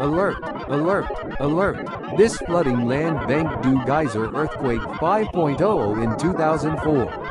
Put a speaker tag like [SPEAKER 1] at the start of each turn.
[SPEAKER 1] Alert! Alert! Alert! This flooding land bank due Geyser earthquake 5.0 in 2004.